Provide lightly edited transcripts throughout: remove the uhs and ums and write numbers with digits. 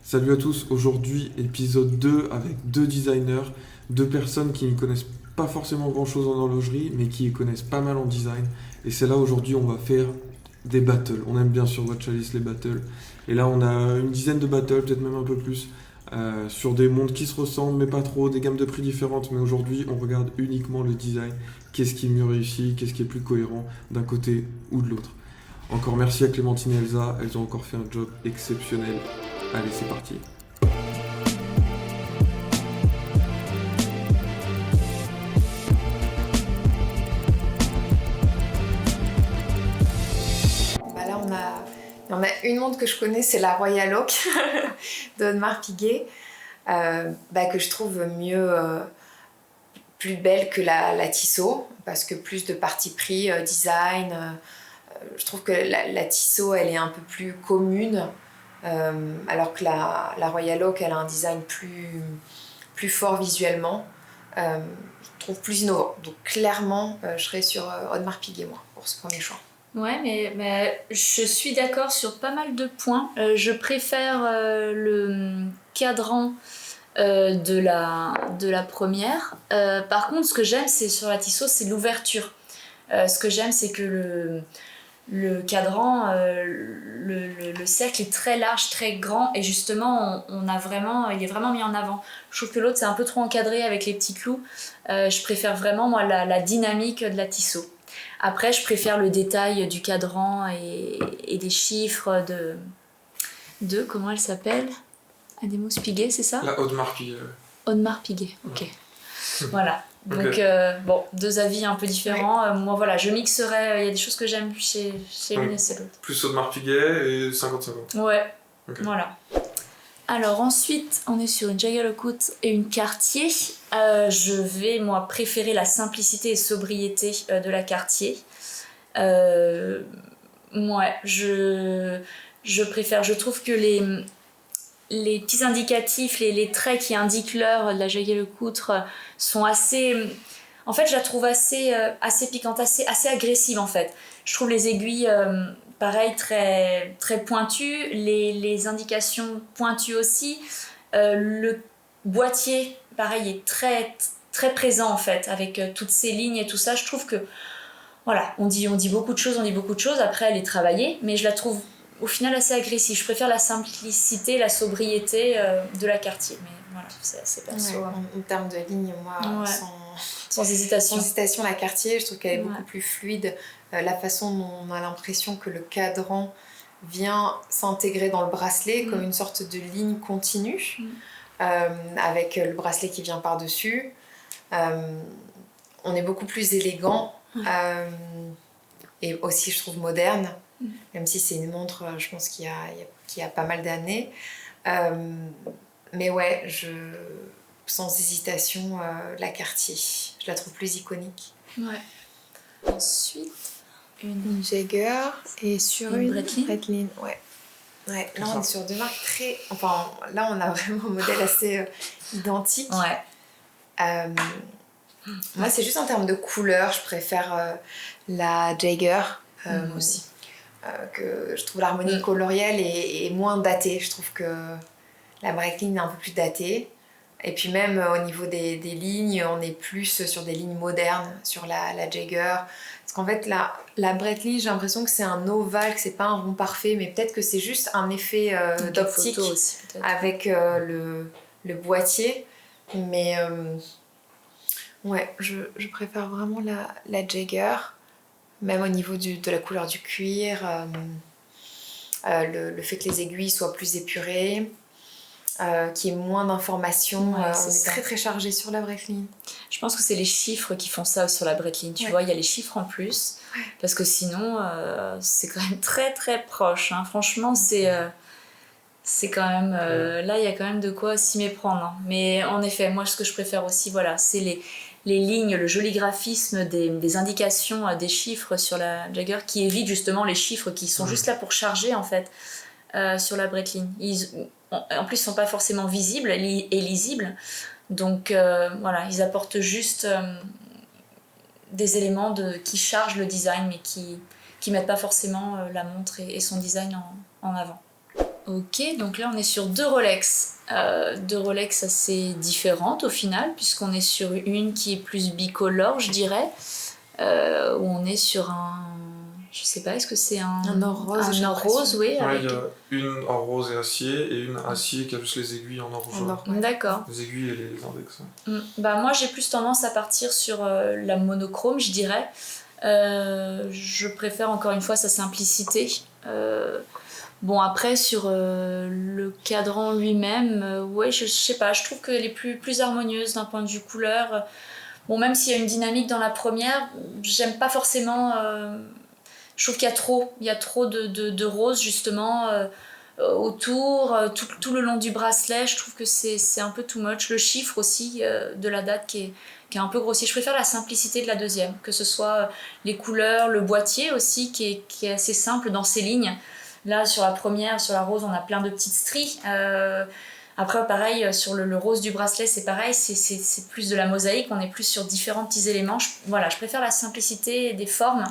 Salut à tous, aujourd'hui épisode 2 avec deux designers, deux personnes qui ne connaissent pas forcément grand chose en horlogerie mais qui y connaissent pas mal en design. Et c'est là aujourd'hui on va faire des battles. On aime bien sur Watch Alice les battles. Et là on a une dizaine de battles, peut-être même un peu plus, sur des montres qui se ressemblent mais pas trop, des gammes de prix différentes. Mais aujourd'hui on regarde uniquement le design, qu'est-ce qui est mieux réussi, qu'est-ce qui est plus cohérent d'un côté ou de l'autre. Encore merci à Clémentine et Elsa, elles ont encore fait un job exceptionnel. Allez, c'est parti. Là, il y en a une montre que je connais, c'est la Royal Oak d'Audemars Piguet, que je trouve plus belle que la Tissot, parce que plus de parti pris, design. Je trouve que la Tissot, elle est un peu plus commune, alors que la Royal Oak, elle a un design plus fort visuellement. Je trouve plus innovant. Donc clairement, je serais sur Audemars Piguet, moi, pour ce premier choix. Ouais, mais je suis d'accord sur pas mal de points. Je préfère le cadran de la première. Par contre, ce que j'aime, c'est sur la Tissot, c'est l'ouverture. Ce que j'aime, c'est que le cadran, le cercle est très large, très grand, et justement, il est vraiment mis en avant. Je trouve que l'autre, c'est un peu trop encadré avec les petits clous. Je préfère vraiment, moi, la dynamique de la Tissot. Après, je préfère le détail du cadran et des chiffres de comment elle s'appelle ? Ademos Piguet, c'est ça ? La Audemars Piguet. Audemars Piguet, ok. Ouais. Voilà. Donc, Okay. Deux avis un peu différents. Ouais. Moi, voilà, je mixerais. Il y a des choses que j'aime chez l'une et chez l'autre. Plus Audemars Piguet et 50-50. Ouais, Okay. Voilà. Alors ensuite, on est sur une Jaeger-LeCoultre et une Cartier. Je vais, moi, préférer la simplicité et sobriété de la Cartier. Ouais, je préfère. Je trouve que les petits indicatifs, les traits qui indiquent l'heure de la Jaeger-LeCoultre sont assez... En fait, je la trouve assez piquante, assez agressive, en fait. Je trouve les aiguilles... pareil, très, très pointu, les indications pointues aussi. Le boîtier, pareil, est très, très présent en fait, avec toutes ces lignes et tout ça. Je trouve que, voilà, on dit beaucoup de choses, après elle est travaillée, mais je la trouve au final assez agressive. Je préfère la simplicité, la sobriété de la Cartier, mais voilà, c'est assez perso. Ouais, en termes de lignes, moi, Ouais. sans hésitation. La Cartier, je trouve qu'elle est beaucoup plus fluide. La façon dont on a l'impression que le cadran vient s'intégrer dans le bracelet comme une sorte de ligne continue, avec le bracelet qui vient par-dessus. On est beaucoup plus élégant et aussi, je trouve, moderne, même si c'est une montre, je pense, qui a pas mal d'années. Mais ouais, sans hésitation, la Cartier. Je la trouve plus iconique. Ouais. Ensuite, une Jaeger et sur une Breitling. Ouais, là on est sur deux marques très... Enfin, là on a vraiment un modèle assez identique. Ouais. Moi, c'est juste en termes de couleur, je préfère la Jaeger. Moi aussi. Que je trouve l'harmonie colorielle est moins datée. Je trouve que la Breitling est un peu plus datée. Et puis même au niveau des lignes, on est plus sur des lignes modernes, sur la Jaeger. Parce qu'en fait, la Breitling, j'ai l'impression que c'est un ovale, que c'est pas un rond parfait, mais peut-être que c'est juste un effet d'optique aussi, avec le boîtier. Mais ouais, je préfère vraiment la Jaeger, même au niveau de la couleur du cuir, le fait que les aiguilles soient plus épurées. Qui ait moins d'informations, c'est très très chargé sur la Breitling. Je pense que c'est les chiffres qui font ça sur la Breitling, tu vois, il y a les chiffres en plus, parce que sinon c'est quand même très très proche, hein. Franchement c'est quand même, là il y a quand même de quoi s'y méprendre, hein. Mais en effet, moi ce que je préfère aussi, voilà, c'est les lignes, le joli graphisme des indications, des chiffres sur la Jaeger qui évite justement les chiffres qui sont juste là pour charger en fait. Sur la Breitling. En plus, ils ne sont pas forcément visibles et lisibles. Donc voilà, ils apportent juste des éléments qui chargent le design, mais qui mettent pas forcément la montre et son design en avant. Ok, donc là on est sur deux Rolex. Deux Rolex assez différentes au final, puisqu'on est sur une qui est plus bicolore, je dirais, où on est sur un... Je sais pas, est-ce que c'est un or rose? Un or rose, oui. Ouais, Avec... il y a une en rose et acier, et une acier qui a juste les aiguilles en or jaune. Ouais. D'accord. Les aiguilles et les index. Bah, moi j'ai plus tendance à partir sur la monochrome, je dirais. Je préfère encore une fois sa simplicité. Bon, après, sur le cadran lui-même, ouais, je sais pas, je trouve qu'elle est plus harmonieuse d'un point de vue couleur. Bon, même s'il y a une dynamique dans la première, j'aime pas forcément. Je trouve qu'il y a trop de rose justement autour, tout le long du bracelet. Je trouve que c'est un peu too much. Le chiffre aussi de la date qui est un peu grossier. Je préfère la simplicité de la deuxième, que ce soit les couleurs, le boîtier aussi qui est assez simple dans ses lignes. Là, sur la première, sur la rose, on a plein de petites stries. Après, pareil, sur le rose du bracelet, c'est pareil, c'est plus de la mosaïque, on est plus sur différents petits éléments. Voilà, je préfère la simplicité des formes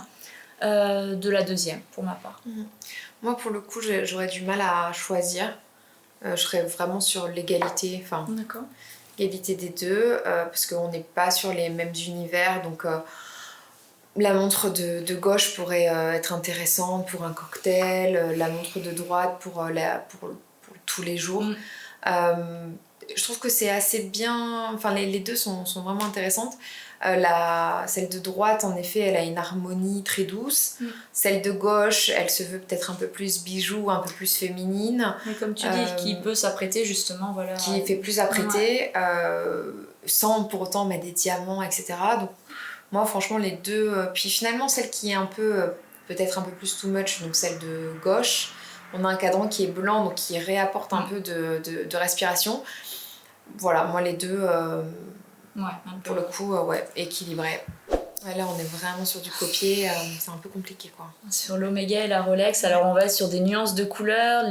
de la deuxième, pour ma part. Moi, pour le coup, j'aurais du mal à choisir. Je serais vraiment sur l'égalité, enfin, D'accord. l'égalité des deux, parce qu'on n'est pas sur les mêmes univers, donc... La montre de gauche pourrait être intéressante pour un cocktail, la montre de droite pour tous les jours. Je trouve que c'est assez bien, enfin les deux sont vraiment intéressantes. Celle de droite, en effet, elle a une harmonie très douce. Celle de gauche, elle se veut peut-être un peu plus bijou, un peu plus féminine. Mais comme tu dis, qui peut s'apprêter justement, voilà. Qui fait plus apprêter, sans pour autant mettre des diamants, etc. Donc, moi, franchement, les deux... puis finalement, celle qui est un peu, peut-être un peu plus too much, donc celle de gauche, on a un cadran qui est blanc, donc qui réapporte un peu de respiration. Voilà, moi, les deux, pour le coup, ouais, équilibrés. Ouais, là, on est vraiment sur du copier, c'est un peu compliqué, quoi. Sur l'Omega et la Rolex, alors on va être sur des nuances de couleurs.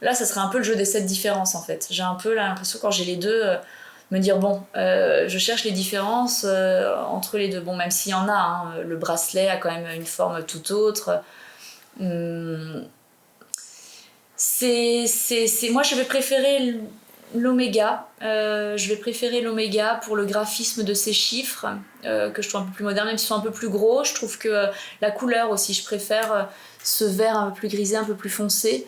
Là, ça serait un peu le jeu des 7 différences, en fait. J'ai un peu l'impression, quand j'ai les deux... me dire bon, je cherche les différences entre les deux. Bon, même s'il y en a, hein, le bracelet a quand même une forme tout autre. Moi, je vais préférer l'Oméga. Je vais préférer l'Oméga pour le graphisme de ses chiffres, que je trouve un peu plus moderne, même s'ils sont un peu plus gros. Je trouve que la couleur aussi, je préfère ce vert un peu plus grisé, un peu plus foncé.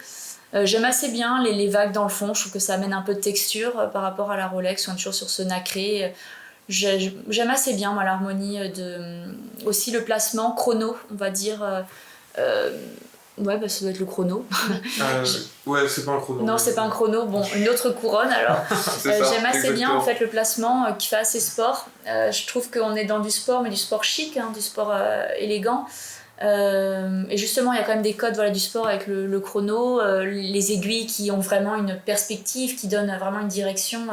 J'aime assez bien les vagues dans le fond, je trouve que ça amène un peu de texture par rapport à la Rolex, on est toujours sur ce nacré. J'aime assez bien moi, l'harmonie, aussi le placement chrono, on va dire. Ouais, bah, ça doit être le chrono. Ouais, c'est pas un chrono. Non, c'est pas un chrono, bon, une autre couronne alors. J'aime assez exactement. bien en fait le placement qui fait assez sport. Je trouve qu'on est dans du sport, mais du sport chic, hein, du sport élégant. Et justement il y a quand même des codes, voilà, du sport avec le chrono, les aiguilles qui ont vraiment une perspective, qui donnent vraiment une direction,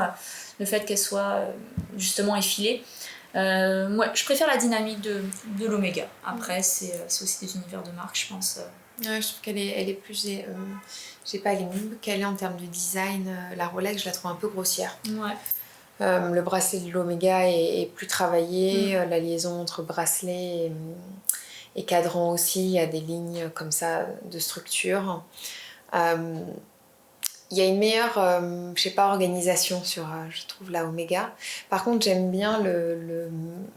le fait qu'elles soient justement effilées. Ouais, je préfère la dynamique de l'Oméga. Après c'est aussi des univers de marque, je pense. Ouais, je trouve qu'elle est plus... je sais pas, elle est mieux calée en termes de design. La Rolex, je la trouve un peu grossière. Ouais. Le bracelet de l'Oméga est plus travaillé, la liaison entre bracelet et cadran aussi, il y a des lignes comme ça de structure. Il y a une meilleure, je sais pas, organisation sur, je trouve, la Oméga. Par contre, j'aime bien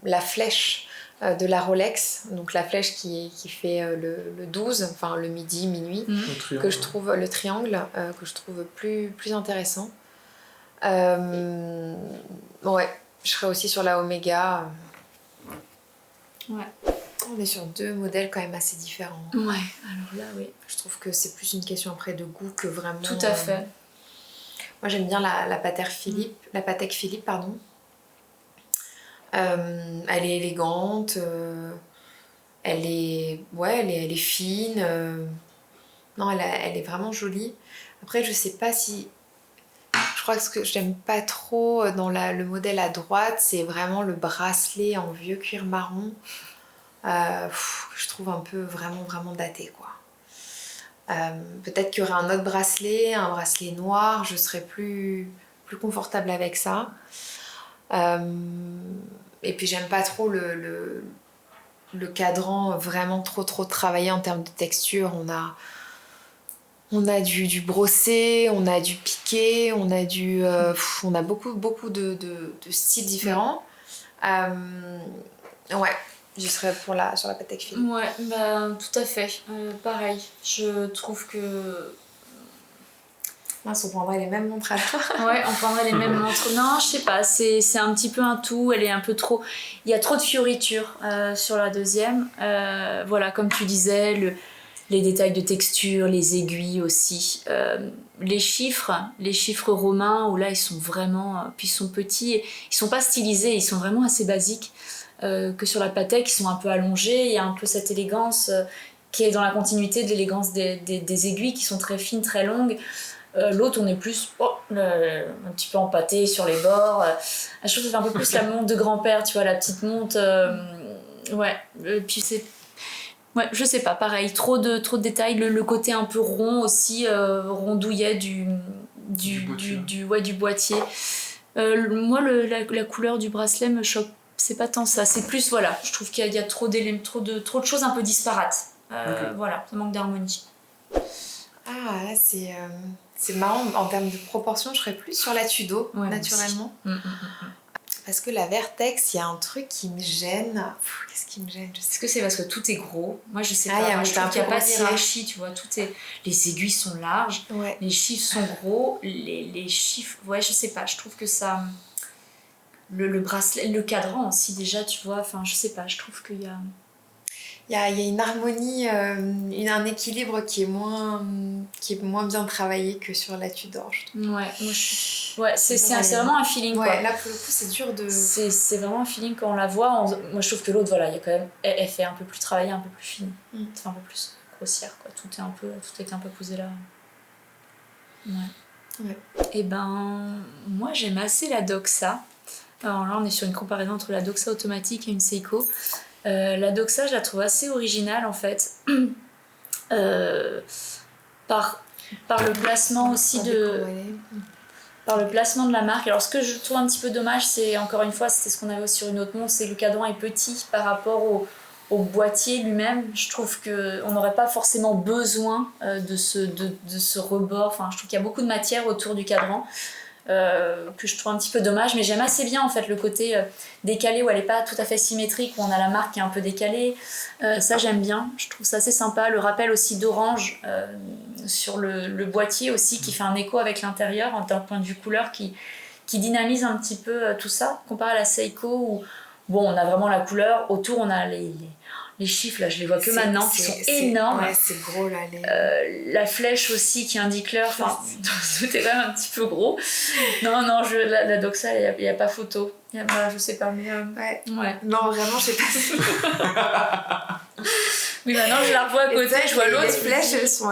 la flèche de la Rolex, donc la flèche qui fait le 12, enfin le midi, minuit, que je trouve, le triangle, que je trouve plus intéressant. Ouais, je serais aussi sur la Oméga. Ouais. On est sur deux modèles quand même assez différents. Ouais, alors là, oui. Je trouve que c'est plus une question après de goût que vraiment... Tout à fait. Moi, j'aime bien la Patek Philippe, pardon. Elle est élégante, elle est fine. Non, elle est vraiment jolie. Après, je sais pas si... Je crois que ce que j'aime pas trop dans le modèle à droite, c'est vraiment le bracelet en vieux cuir marron. Je trouve un peu vraiment daté, quoi. Peut-être qu'il y aurait un autre bracelet, un bracelet noir, je serais plus confortable avec ça. Et puis j'aime pas trop le cadran vraiment trop travaillé en termes de texture. On a du brossé, on a du piqué, on a on a beaucoup de styles différents. Ouais, je serais sur la Patek Philippe. Ouais, bah tout à fait. Pareil, je trouve que... Mince, on prendrait les mêmes montres alors. Ouais, on prendrait les mêmes montres. Non, je sais pas, c'est un petit peu un tout, elle est un peu trop... Il y a trop de fioritures sur la deuxième. Voilà, comme tu disais, les détails de texture, les aiguilles aussi. Les chiffres romains, où là ils sont vraiment... puis ils sont petits, ils sont pas stylisés, ils sont vraiment assez basiques. Que sur la Patek, ils sont un peu allongés, il y a un peu cette élégance qui est dans la continuité de l'élégance des aiguilles qui sont très fines, très longues. L'autre, on est plus un petit peu empâté sur les bords. Je trouve que c'est un peu plus la montre de grand-père, tu vois, la petite montre. Ouais, puis c'est... Ouais, je sais pas, pareil, trop de détails. Le côté un peu rond aussi, rondouillet du boîtier. Moi, la couleur du bracelet me choque. C'est pas tant ça, c'est plus, voilà, je trouve qu'il y a trop de choses un peu disparates. Voilà, ça manque d'harmonie. Ah, là, c'est marrant. En termes de proportion, je serais plus sur la Tudo, naturellement. Parce que la Vertex, il y a un truc qui me gêne. Qu'est-ce qui me gêne? Est-ce que c'est parce que tout est gros? Moi, je sais pas. Moi, je trouve qu'il n'y a pas de grossier. hiérarchie, tu vois. Les aiguilles sont larges, les chiffres sont gros, les chiffres... Ouais, je sais pas, je trouve que ça... Le bracelet, le cadran aussi, déjà, tu vois. Enfin, je sais pas, je trouve qu'il y a... Il y a une harmonie, un équilibre qui est moins bien travaillé que sur la Tudor, je trouve. Ouais, moi c'est vraiment un feeling, quoi. Ouais, là pour le coup c'est dur de... C'est vraiment un feeling quand on la voit. Moi je trouve que l'autre, voilà, il y a quand même... Elle fait un peu plus travaillée, un peu plus fine. Enfin, un peu plus grossière, quoi. Tout est un peu posé là. Ouais. Et ben, moi j'aime assez la Doxa. Alors là on est sur une comparaison entre la Doxa automatique et une Seiko. La Doxa, je la trouve assez originale en fait, par le placement aussi par le placement de la marque. Alors ce que je trouve un petit peu dommage, c'est encore une fois, c'était ce qu'on avait aussi sur une autre montre, c'est que le cadran est petit par rapport au boîtier lui-même. Je trouve qu'on n'aurait pas forcément besoin de ce rebord. Enfin, je trouve qu'il y a beaucoup de matière autour du cadran. Que je trouve un petit peu dommage, mais j'aime assez bien en fait le côté décalé où elle est pas tout à fait symétrique, où on a la marque qui est un peu décalée. Ça j'aime bien, je trouve ça assez sympa. Le rappel aussi d'orange sur le boîtier aussi qui fait un écho avec l'intérieur d'un point de vue couleur qui dynamise un petit peu tout ça comparé à la Seiko où bon on a vraiment la couleur, autour on a les chiffres là je les vois que maintenant qui sont énormes. Ouais, c'est gros là. La flèche aussi qui indique l'heure, enfin tout est quand même un petit peu gros. Non, la Doxa, il n'y a pas photo. Je sais pas, mais. Ouais. Non, vraiment, je sais pas. Oui, maintenant je la revois à côté, je vois l'autre. Les flèches, elles sont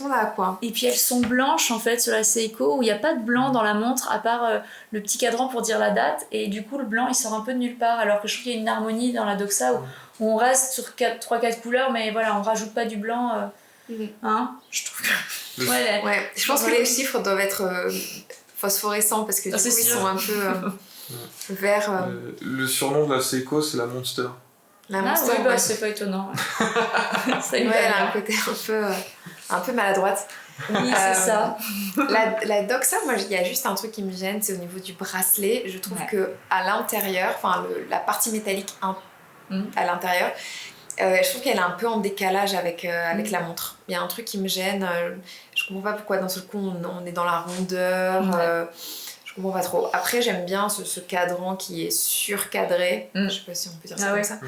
là quoi. Et puis elles sont blanches en fait sur la Seiko où il n'y a pas de blanc dans la montre à part le petit cadran pour dire la date. Et du coup, le blanc il sort un peu de nulle part. Alors que je trouve qu'il y a une harmonie dans la Doxa où on reste sur 3-4 couleurs, mais voilà, on rajoute pas du blanc. Hein, je trouve que. Ouais, je pense que les chiffres doivent être phosphorescents parce que du coup ils sont un peu verts. Le surnom de la Seiko, c'est la Monster. La Monster, c'est pas étonnant. Elle a un côté un peu maladroite. Oui, c'est ça. La Doxa, moi, il y a juste un truc qui me gêne, c'est au niveau du bracelet. Je trouve que à l'intérieur, enfin la partie métallique à l'intérieur, je trouve qu'elle est un peu en décalage avec la montre. Il y a un truc qui me gêne. Je comprends pas pourquoi d'un seul coup on est dans la rondeur. Je comprends pas trop. Après, j'aime bien ce cadran qui est surcadré. Je sais pas si on peut dire ça comme ça.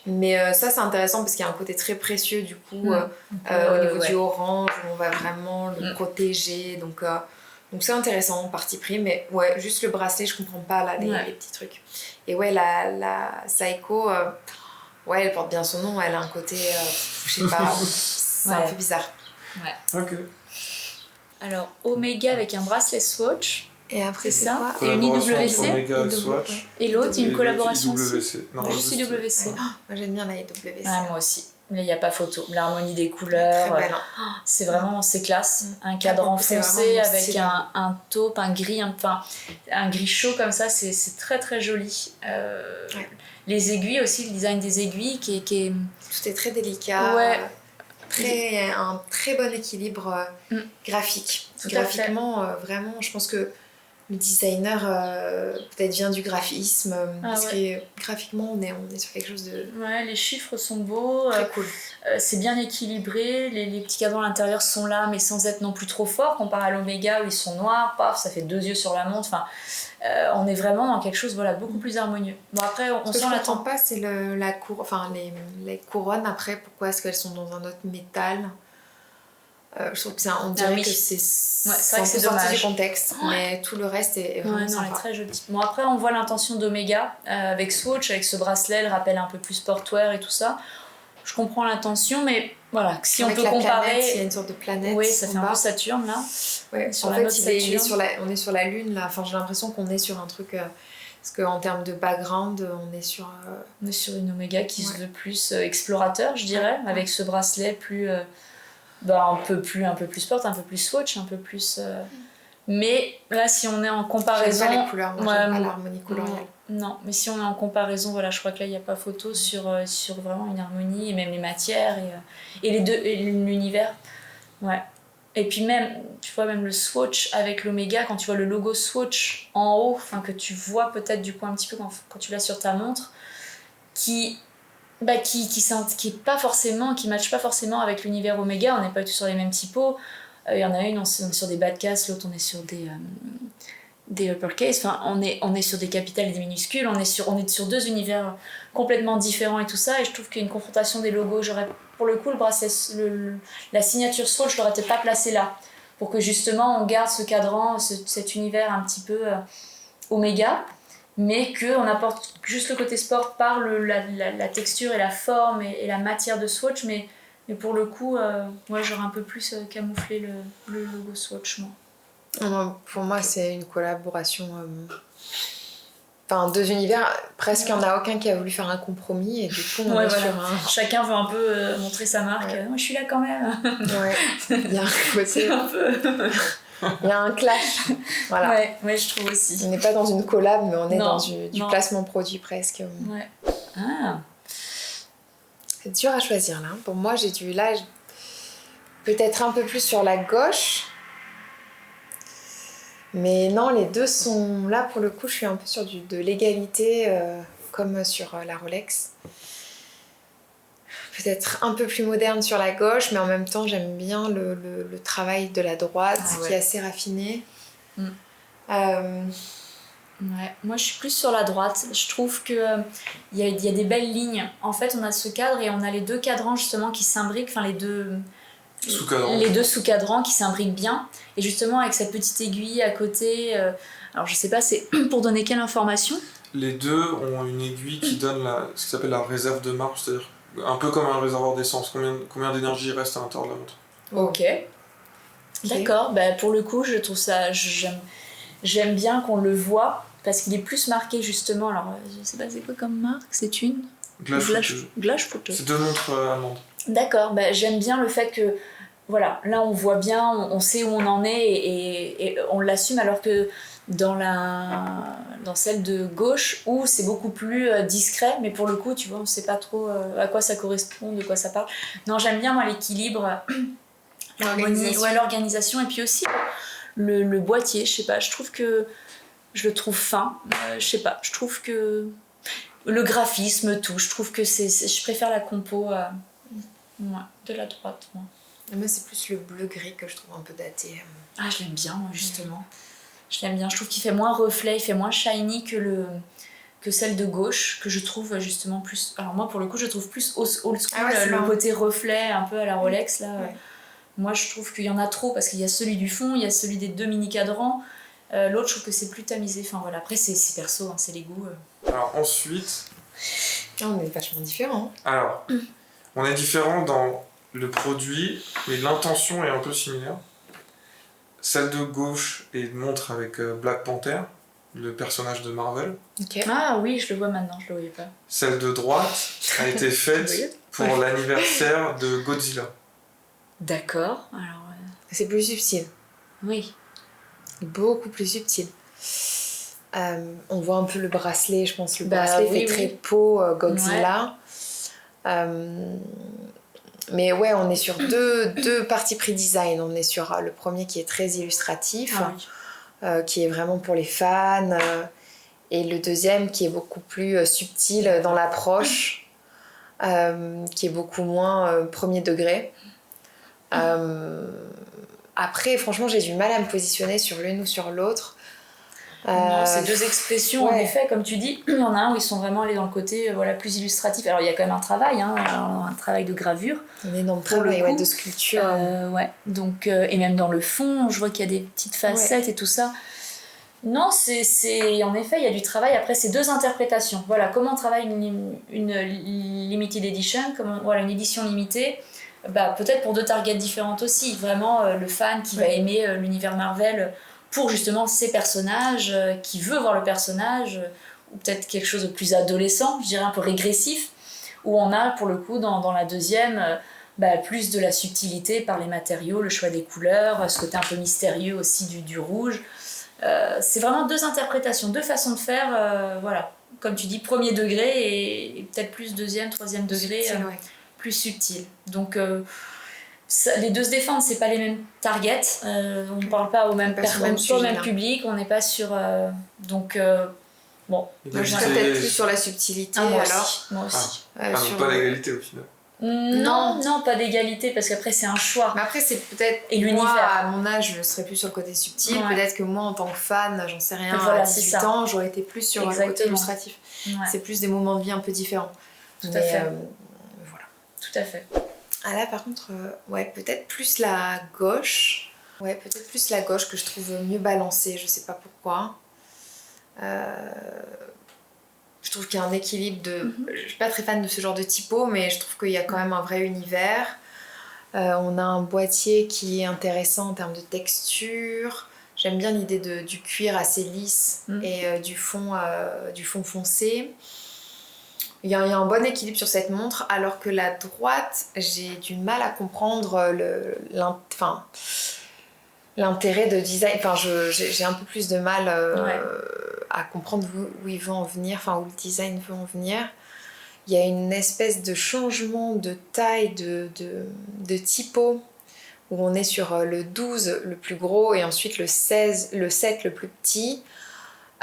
Mais ça, c'est intéressant parce qu'il y a un côté très précieux du coup au niveau du orange où on va vraiment le protéger. Donc c'est intéressant, parti pris. Mais ouais, juste le bracelet, je comprends pas là, les petits trucs. Et ouais, la Seiko, elle porte bien son nom. Elle a un côté, je sais pas, c'est un peu bizarre. Ouais. Ok. Alors, Omega avec un bracelet Swatch. Et après, c'est ça. Et une IWC. Omega Swatch. Et l'autre, une collaboration IWC. Non, juste IWC. Moi, j'aime bien la IWC. Ah, moi aussi. Mais il n'y a pas photo. L'harmonie des couleurs. Très belle. C'est vraiment, c'est classe. Un cadran foncé avec un taupe, un gris chaud comme ça, c'est très très joli. Les aiguilles aussi, le design des aiguilles qui est... Tout est très délicat. Ouais. un très bon équilibre graphique. Tout à Graphiquement, vraiment, je pense que le designer peut-être vient du graphisme, parce que graphiquement, on est sur quelque chose de Ouais, les chiffres sont beaux, très cool. c'est bien équilibré, les petits cadrans à l'intérieur sont là, mais sans être non plus trop forts, comparé à l'Omega où ils sont noirs, paf, ça fait 2 yeux sur la montre, enfin, on est vraiment dans quelque chose beaucoup plus harmonieux. Bon, après, on Ce que sent je la comprends pas, c'est les couronnes, après, pourquoi est-ce qu'elles sont dans un autre métal? Je trouve que on dirait que c'est vrai que c'est sorti dommage. du contexte, mais tout le reste est vraiment Ouais, non, elle est sympa. très jolie. Bon, après, on voit l'intention d'Omega avec Swatch, avec ce bracelet, elle rappelle un peu plus sportwear et tout ça. Je comprends l'intention, mais voilà, si Avec on peut la comparer. planète, il y a une sorte de planète. Oui, ça fait un bas. peu Saturne là. Ouais, Sur en la fait, note on est Saturne. on est sur la Lune là. Enfin, j'ai l'impression qu'on est sur un truc. Parce qu'en termes de background, on est sur. On est sur une Omega qui se veut plus explorateur, je dirais, avec ce bracelet plus. Un peu plus sport, un peu plus Swatch, un peu plus. Mais là, si on est en comparaison. J'aime pas les couleurs, moi j'aime pas l'harmonie colorielle. Non, mais si on est en comparaison, voilà, je crois que là, il n'y a pas photo sur vraiment une harmonie, et même les matières, et les deux, et l'univers. Ouais. Et puis même, tu vois, même le Swatch avec l'Omega, quand tu vois le logo Swatch en haut, que tu vois peut-être du coup un petit peu quand tu l'as sur ta montre, qui matche pas forcément avec l'univers Omega. On n'est pas tous sur les mêmes typos. Il y en a une, on est sur des bas de case, l'autre on est sur des uppercase. Enfin, on est sur des capitales et des minuscules. On est sur 2 univers complètement différents et tout ça. Et je trouve qu'il y a une confrontation des logos. J'aurais, pour le coup, le bracelet, la signature Swatch, je l'aurais peut-être pas placée là, pour que justement on garde ce cadran, cet univers un petit peu Omega, mais qu'on apporte juste le côté sport par la texture et la forme et la matière de Swatch, mais pour le coup, j'aurais un peu plus camouflé le logo Swatch, moi. Pour moi, c'est une collaboration. Enfin, 2 univers, presque il n'y en a aucun qui a voulu faire un compromis, et du coup, on est sur un. Chacun veut un peu montrer sa marque. Ouais. Moi, je suis là quand même. Ouais, il y a un côté. C'est un peu. Il y a un clash. Voilà. Ouais, je trouve aussi. On n'est pas dans une collab, mais on est dans du non. placement produit presque. Ouais. Ah. C'est dur à choisir là. Pour moi, j'ai dû là peut-être un peu plus sur la gauche. Mais non, les deux sont là pour le coup. Je suis un peu sur de l'égalité, comme sur la Rolex. Peut-être un peu plus moderne sur la gauche, mais en même temps, j'aime bien le travail de la droite, qui est assez raffiné. Ouais, moi je suis plus sur la droite. Je trouve que y a des belles lignes. En fait, on a ce cadre et on a les 2 cadrans justement qui s'imbriquent, enfin les deux sous-cadrans qui s'imbriquent bien. Et justement avec cette petite aiguille à côté, alors je sais pas, c'est pour donner quelle information? Les deux ont une aiguille qui donne ce qui s'appelle la réserve de marge, c'est-à-dire un peu comme un réservoir d'essence, combien d'énergie reste à l'intérieur de la montre. Ok. D'accord, pour le coup je trouve ça, j'aime bien qu'on le voit, parce qu'il est plus marqué justement, alors je sais pas c'est quoi comme marque, c'est une Glashfoto. C'est 2 montres allemandes. D'accord, j'aime bien le fait que voilà, là on voit bien, on sait où on en est et on l'assume, alors que dans celle de gauche où c'est beaucoup plus discret, mais pour le coup tu vois on sait pas trop à quoi ça correspond, de quoi ça parle. Non, j'aime bien moi l'équilibre, l'organisation, et puis aussi le boîtier, je sais pas, je trouve que je le trouve fin, je sais pas, je trouve que le graphisme, tout, je trouve que je préfère la compo de la droite, moi. Moi, c'est plus le bleu-gris que je trouve un peu daté. Ah, je l'aime bien, moi, justement. Je l'aime bien, je trouve qu'il fait moins reflet, il fait moins shiny que celle de gauche, que je trouve justement plus... Alors moi, pour le coup, je trouve plus old school, le côté reflet, un peu à la Rolex, là. Ouais. Moi, je trouve qu'il y en a trop, parce qu'il y a celui du fond, il y a celui des 2 mini-cadrans. L'autre, je trouve que c'est plus tamisé. Enfin, voilà. Après, c'est perso, hein, c'est les goûts. Alors, ensuite... on est vachement différents. Alors, on est différents dans le produit, mais l'intention est un peu similaire. Celle de gauche est une montre avec Black Panther, le personnage de Marvel. Okay. Ah oui, je le vois maintenant, je le voyais pas. Celle de droite a été faite pour l'anniversaire de Godzilla. D'accord, alors... C'est plus subtil. Oui. Beaucoup plus subtil. On voit un peu le bracelet, je pense. Le bracelet fait très peau Godzilla. Mais ouais, on est sur deux parties pris design. On est sur le premier qui est très illustratif, qui est vraiment pour les fans, et le deuxième qui est beaucoup plus subtil dans l'approche, qui est beaucoup moins premier degré. Après, franchement, j'ai du mal à me positionner sur l'une ou sur l'autre. Non, ces deux expressions, en effet, comme tu dis, il y en a un où ils sont vraiment allés dans le côté plus illustratif. Alors il y a quand même un travail, un travail de gravure. Un énorme travail de sculpture. Donc, et même dans le fond, je vois qu'il y a des petites facettes et tout ça. Non, c'est en effet, il y a du travail. Après, c'est deux interprétations. Voilà, comment on travaille une limited edition, une édition limitée. Peut-être pour deux targets différentes aussi. Vraiment, le fan qui va aimer l'univers Marvel pour justement ses personnages, qui veut voir le personnage, ou peut-être quelque chose de plus adolescent, je dirais un peu régressif, où on a pour le coup dans la deuxième plus de la subtilité par les matériaux, le choix des couleurs, ce côté un peu mystérieux aussi du rouge. C'est vraiment deux interprétations, deux façons de faire, comme tu dis, premier degré et peut-être plus deuxième, troisième degré, plus subtil. Donc les deux se défendent, c'est pas les mêmes targets, on ne parle pas au même public, on n'est pas sur... Moi je serais peut-être plus sur la subtilité moi aussi. Donc pas l'égalité au final. Non, pas d'égalité, parce qu'après c'est un choix. Mais après c'est peut-être... Et l'univers. Moi, à mon âge, je serais plus sur le côté subtil. Peut-être que moi, en tant que fan, j'en sais rien, à 18 ans, j'aurais été plus sur le côté illustratif. C'est plus des moments de vie un peu différents. Tout à fait. Voilà. Tout à fait. Ah là, par contre, peut-être plus la gauche. Ouais, peut-être plus la gauche que je trouve mieux balancée, je sais pas pourquoi. Je trouve qu'il y a un équilibre de... Je suis pas très fan de ce genre de typo, mais je trouve qu'il y a quand même un vrai univers. On a un boîtier qui est intéressant en termes de texture. J'aime bien l'idée du cuir assez lisse et du fond foncé. Il y a un bon équilibre sur cette montre, alors que la droite, j'ai du mal à comprendre l'intérêt de design. Enfin, j'ai un peu plus de mal à comprendre où il veut en venir, où le design veut en venir. Il y a une espèce de changement de taille, de typo, où on est sur le 12 le plus gros et ensuite le 16, le 7 le plus petit.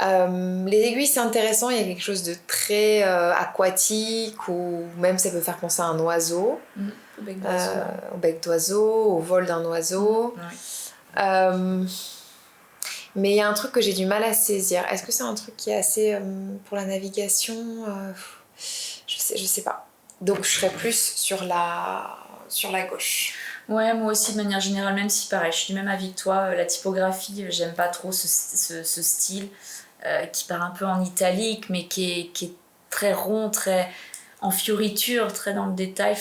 Les aiguilles, c'est intéressant, il y a quelque chose de très aquatique, ou même ça peut faire penser à un oiseau, au bec d'oiseau, au bec d'oiseau, au vol d'un oiseau. Mais il y a un truc que j'ai du mal à saisir. Est-ce que c'est un truc qui est assez pour la navigation? Je sais pas. Donc je serais plus sur la gauche. Ouais, moi aussi de manière générale, même si pareil, je suis du même avis que toi, la typographie, j'aime pas trop ce style qui part un peu en italique, mais qui est très rond, très en fioriture, très dans le détail,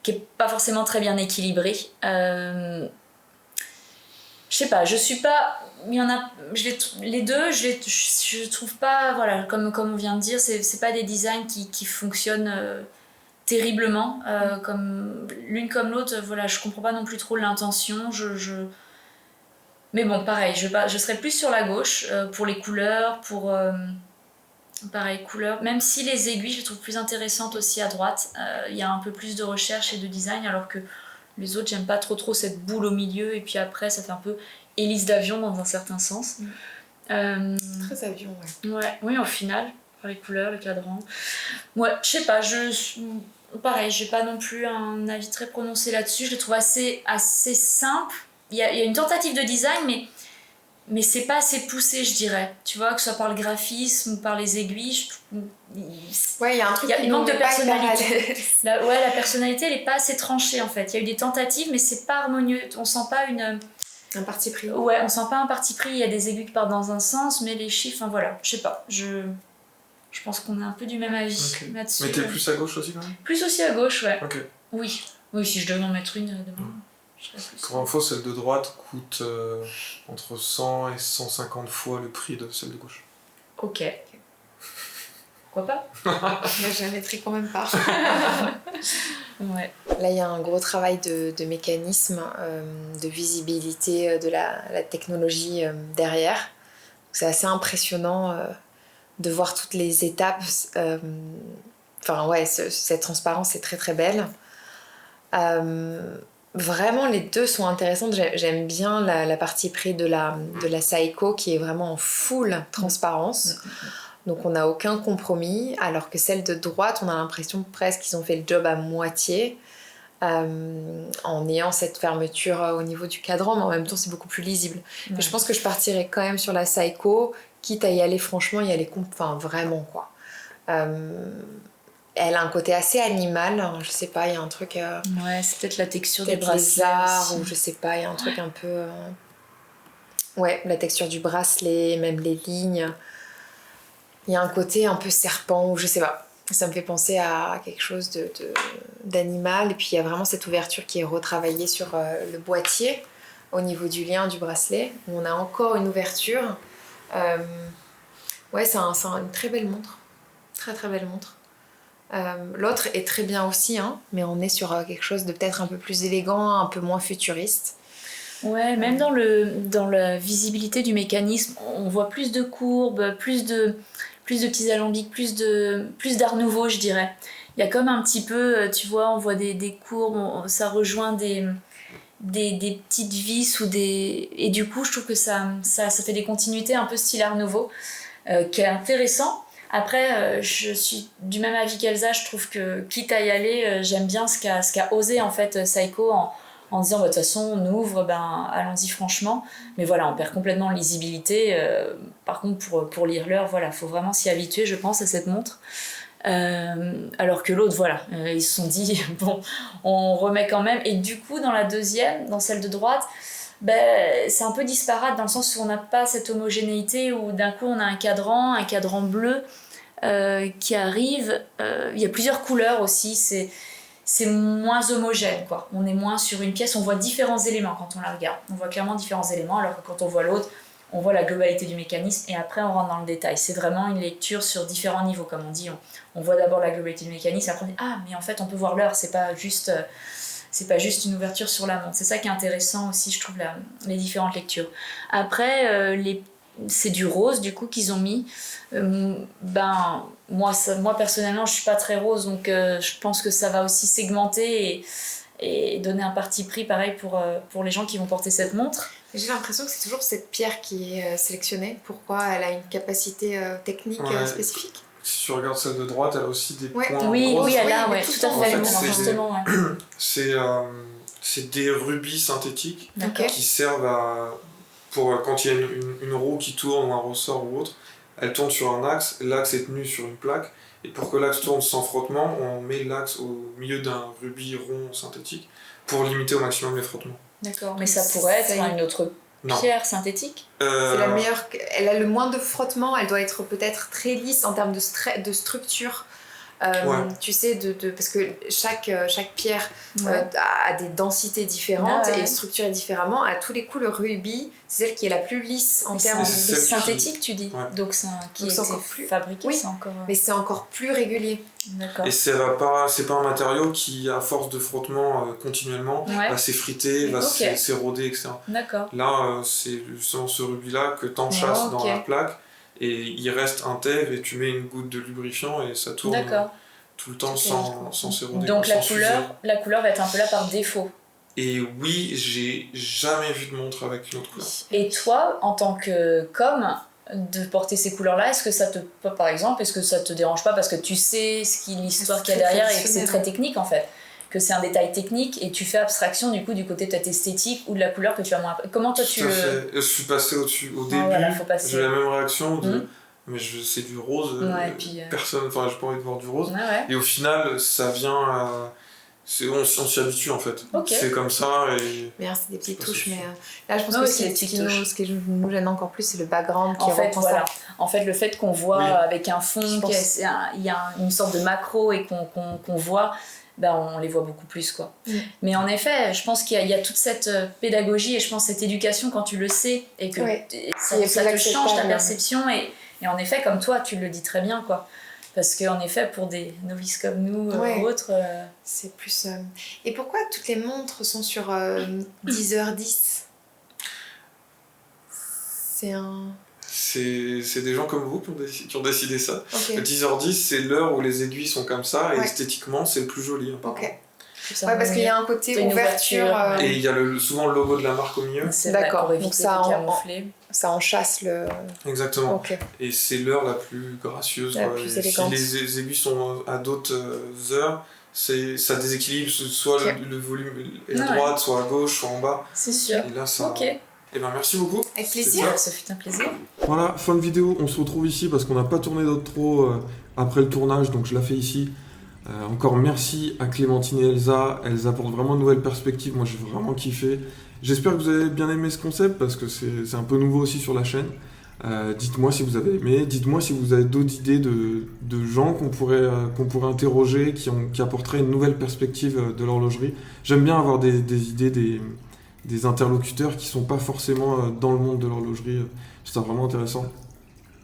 qui est pas forcément très bien équilibré. Je sais pas, je suis pas... Il y en a, les deux, je trouve pas, comme on vient de dire, c'est pas des designs qui fonctionnent terriblement, comme l'une comme l'autre, je comprends pas non plus trop l'intention, mais bon, pareil, je serais plus sur la gauche, pour les couleurs, couleurs, même si les aiguilles, je les trouve plus intéressantes aussi à droite, il y a un peu plus de recherche et de design, alors que les autres, j'aime pas trop cette boule au milieu, et puis après, ça fait un peu hélice d'avion dans un certain sens. Très avion, Oui, au final, par les couleurs, le cadran. Ouais, je sais pas, pareil, j'ai pas non plus un avis très prononcé là-dessus, je le trouve assez simple. Il y a une tentative de design, mais c'est pas assez poussé, je dirais. Tu vois, que ce soit par le graphisme ou par les aiguilles, il y a un truc il manque de personnalité. La personnalité, elle est pas assez tranchée en fait. Il y a eu des tentatives, mais c'est pas harmonieux. On sent pas un parti pris. Ouais, on sent pas un parti pris. Il y a des aiguilles qui partent dans un sens, mais les chiffres, je sais pas. Je pense qu'on est un peu du même avis là-dessus. Mais t'es plus à gauche aussi quand même? Plus aussi à gauche, ouais. Ok. Oui, si je devais en mettre une demain. Pour info, celle de droite coûte entre 100 et 150 fois le prix de celle de gauche. Ok. Pourquoi pas? Moi, je la mettrai quand même pas. Ouais. Là, il y a un gros travail de mécanisme, de visibilité de la technologie derrière. C'est assez impressionnant de voir toutes les étapes. Cette transparence est très très belle. Vraiment, les deux sont intéressantes. J'aime bien la partie pris de la Saiko qui est vraiment en full transparence. Donc on n'a aucun compromis, alors que celle de droite, on a l'impression presque qu'ils ont fait le job à moitié, en ayant cette fermeture au niveau du cadran, mais en même temps c'est beaucoup plus lisible. Mais je pense que je partirais quand même sur la Saiko, quitte à y aller franchement, enfin vraiment quoi. Elle a un côté assez animal, hein, je sais pas, il y a un truc... Ouais, c'est peut-être la texture des peut-être les bracelets arts, aussi. ou je sais pas, il y a un truc un peu... Ouais, la texture du bracelet, même les lignes. Il y a un côté un peu serpent, ou je sais pas. Ça me fait penser à quelque chose d'animal. Et puis il y a vraiment cette ouverture qui est retravaillée sur le boîtier, au niveau du lien du bracelet, où on a encore une ouverture. Ouais, c'est une très belle montre. Très très belle montre. L'autre est très bien aussi, hein, mais on est sur quelque chose de peut-être un peu plus élégant, un peu moins futuriste. Ouais, même dans la visibilité du mécanisme, on voit plus de courbes, plus de petits alambics, plus d'art nouveau, je dirais. Il y a comme un petit peu, tu vois, on voit des courbes, ça rejoint des petites vis et du coup, je trouve que ça fait des continuités un peu style art nouveau, qui est intéressant. Après, je suis du même avis qu'Elsa, je trouve que quitte à y aller, j'aime bien ce qu'a osé en fait Saiko en disant de toute façon on ouvre, allons-y franchement, mais voilà, on perd complètement en lisibilité. Par contre pour lire l'heure, voilà, faut vraiment s'y habituer, je pense, à cette montre. Alors que l'autre, voilà, ils se sont dit bon, on remet quand même. Et du coup dans la deuxième, dans celle de droite, c'est un peu disparate dans le sens où on n'a pas cette homogénéité où d'un coup on a un cadran bleu qui arrive. Il y a plusieurs couleurs aussi, c'est moins homogène, quoi. On est moins sur une pièce, on voit différents éléments quand on la regarde. On voit clairement différents éléments, alors que quand on voit l'autre, on voit la globalité du mécanisme et après on rentre dans le détail. C'est vraiment une lecture sur différents niveaux, comme on dit. On voit d'abord la globalité du mécanisme, après on dit ah, mais en fait on peut voir l'heure, c'est pas juste une ouverture sur la montre. C'est ça qui est intéressant aussi, je trouve, les différentes lectures. Après, c'est du rose du coup qu'ils ont mis. Moi personnellement je suis pas très rose, donc je pense que ça va aussi segmenter et donner un parti pris pareil pour les gens qui vont porter cette montre. J'ai l'impression que c'est toujours cette pierre qui est sélectionnée. Pourquoi? Elle a une capacité technique spécifique. Si tu regardes celle de droite, elle a aussi des points oui, roses. Oui, elle a, ouais, tout à fait. En fait, justement, c'est des rubis synthétiques Okay. qui servent quand il y a une roue qui tourne ou un ressort ou autre, elle tourne sur un axe, l'axe est tenu sur une plaque, et pour que l'axe tourne sans frottement, on met l'axe au milieu d'un rubis rond synthétique pour limiter au maximum les frottements. D'accord, mais ça pourrait être une autre pierre synthétique. C'est la meilleure, elle a le moins de frottement, elle doit être peut-être très lisse en termes de structure. Tu sais, parce que chaque pierre a des densités différentes et est structurée différemment. À tous les coups, le rubis, c'est celle qui est la plus lisse en termes de synthétique, tu dis. Ouais. Donc c'est qui est encore plus fabriqué, oui, c'est encore. Mais c'est encore plus régulier. D'accord. Et c'est pas un matériau qui, à force de frottement continuellement, va s'effriter, va s'éroder, etc. D'accord. Là, c'est justement ce rubis-là que t'enchasses dans la plaque. Et il reste intègre et tu mets une goutte de lubrifiant et ça tourne tout le temps sans s'éroder. Donc la couleur va être un peu là par défaut. Et oui, j'ai jamais vu de montre avec une autre couleur. Et toi, en tant que de porter ces couleurs-là, est-ce que ça te dérange pas parce que tu sais l'histoire qu'il y a derrière et que c'est très technique en fait, que c'est un détail technique et tu fais abstraction du côté peut-être esthétique ou de la couleur que tu as moins. Comment toi tu le... Je suis passé au-dessus. Au début, j'ai la même réaction mais c'est du rose. Personne, enfin j'ai pas envie de voir du rose. Et au final, ça vient. On s'y habitue en fait. C'est comme ça et. C'est des petites touches, mais là je pense que ce qui nous gêne encore plus, c'est le background qui reprend ça. En fait, le fait qu'on voit avec un fond, il y a une sorte de macro et qu'on voit. On les voit beaucoup plus quoi. Mais en effet, je pense qu'il y a toute cette pédagogie et je pense cette éducation quand tu le sais et que ça te change ta perception et en effet comme toi tu le dis très bien quoi. Parce qu'en effet pour des novices comme nous ou autres c'est plus Et pourquoi toutes les montres sont sur 10h10? C'est des gens comme vous qui ont décidé ça. 10h10, c'est l'heure où les aiguilles sont comme ça et esthétiquement, c'est le plus joli. Ouais, parce qu'il y a un côté Une ouverture. ouverture. Et il y a souvent le logo de la marque au milieu. C'est D'accord, vrai, pour donc éviter ça de camoufler. Ça enchasse le. Exactement. Ok. Et c'est l'heure la plus gracieuse. La quoi. plus Et élégante. si les aiguilles sont à d'autres heures, ça déséquilibre soit Ok. le volume est à Ouais. droite, soit à gauche, soit en bas. C'est sûr. Et là, ça. Ok. Et ben merci beaucoup. Avec C'était plaisir. top. Ce fut un plaisir. Voilà, fin de vidéo. On se retrouve ici parce qu'on n'a pas tourné d'outro après le tournage, donc je la fais ici. Encore merci à Clémentine et Elsa. Elles apportent vraiment de nouvelles perspectives. Moi, j'ai vraiment kiffé. J'espère que vous avez bien aimé ce concept parce que c'est un peu nouveau aussi sur la chaîne. Dites-moi si vous avez aimé. Dites-moi si vous avez d'autres idées de gens qu'on pourrait interroger, qui apporteraient une nouvelle perspective de l'horlogerie. J'aime bien avoir des idées, des interlocuteurs qui sont pas forcément dans le monde de l'horlogerie. Je trouve ça vraiment intéressant.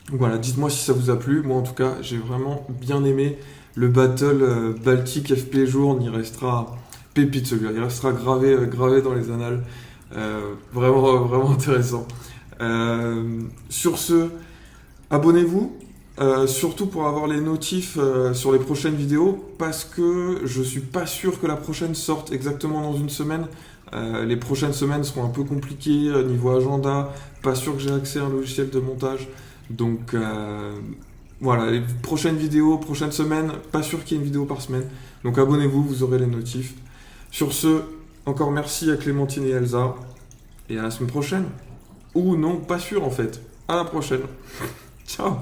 Donc voilà, dites-moi si ça vous a plu. Moi, en tout cas, j'ai vraiment bien aimé le battle Baltic FP Jour. Il restera pépite celui-là. Il restera gravé dans les annales. Vraiment intéressant. Sur ce, abonnez-vous. Surtout pour avoir les notifs sur les prochaines vidéos, parce que je suis pas sûr que la prochaine sorte exactement dans une semaine. Les prochaines semaines seront un peu compliquées niveau agenda, pas sûr que j'ai accès à un logiciel de montage. Donc voilà, les prochaines vidéos, prochaines semaines, pas sûr qu'il y ait une vidéo par semaine. Donc abonnez-vous, vous aurez les notifs. Sur ce, encore merci à Clémentine et Elsa, et à la semaine prochaine. Ou non, pas sûr en fait. À la prochaine. Ciao.